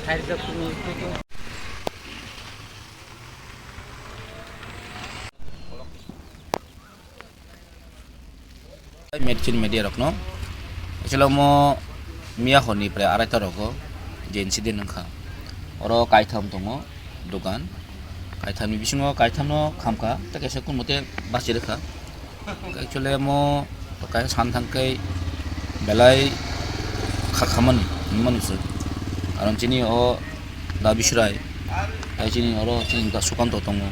Medicine media rokno actually mo mia honi pre araita roko je incident nangkha oro kaitham tongo dogan kaitham ni bisingo kaitham no khamka ta kaisa kun mote basi rekha actually mo kai san thangkai belai khamani manusu aron chini o da bishrai ai chini oro chini da sukanto tongo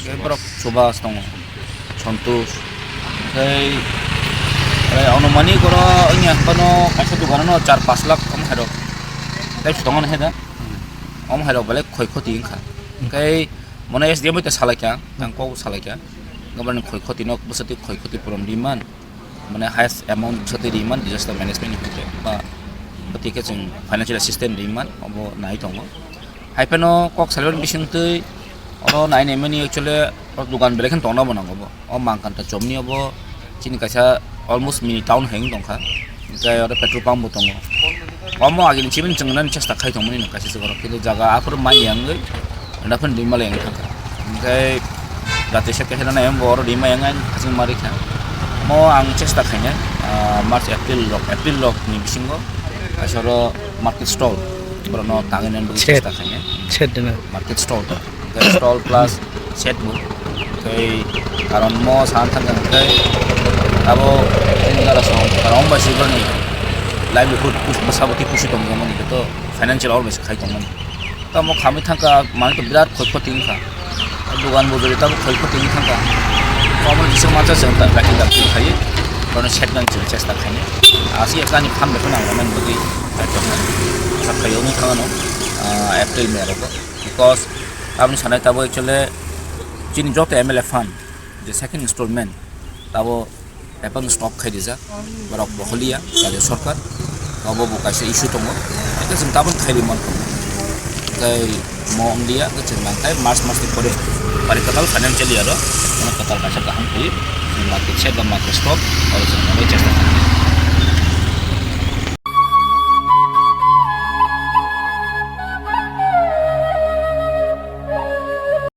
sebrok subas tongo santosh kai অনুমানি করা অন্য কোনো কাছে দোকানো 4-5 লাখ কম হারো তাই সুতরাং হেদা কম হারো বলে ক্ষয়ক্ষতি ইনখা কাই মনে এসডিএম তে সালাইকা তাংকো সালাইকা গবর্ন ক্ষয়ক্ষতি নক বসতি ক্ষয়ক্ষতি পরম ডিমান মানে হাইয়েস্ট অ্যামাউন্ট বসতি ডিমান ডিজাস্টার ম্যানেজমেন্ট নিতে বা প্রতিকে जों ফাইনান্সিয়াল অ্যাসিস্ট্যান্ট ডিমান অব নাই দङ হাইপেনো কক সালন বিসংতৈ অ নাইনেমনি एक्चुअली দোকান বেলেখান তনা বনাঙ্গব অ মাংকানটা জমনি অব চিনি কাছা almost mini town hang dongkha kai ora petrol pump botongo omo agin chimin chungnan chesta khai thongmani no kasi segoro kintu jaga apur mai yang anda pun dimale yang thangka kai rate se kehena na em bor dima yang an kasing mari kha mo ang chesta khainya march april lok ni bisingo asoro market stall brono tangenan bu chesta khainya chetna market stall to kai stall plus set bu kai karon mo san thang kai abo indara song karong basi bani livelihood basabati pushi tong gamani to financial always khai tong mani ta mo khami thangka man to birat khoikhoti ingkha dugan bojori ta khoikhoti ingkha common jisung macha jeng ta laki da khai kono setnan jil chesta khane asi akani kham be na man bagi ta sa khayo ni thangano april me ro because apni sanai tabo actually chini jot ml fund the second installment tabo এখন stock খাই দিজা বরক বহলিয়া কাজে সরকার অববো কাছে issue দङ এটা जों गाबोन खाइलिमोन गाय मम दिया जों नांखाय मार्च मासनि परे पारिकाल financial year ono total kaisa gaham kai market share ba market stock oro जों चेष्टा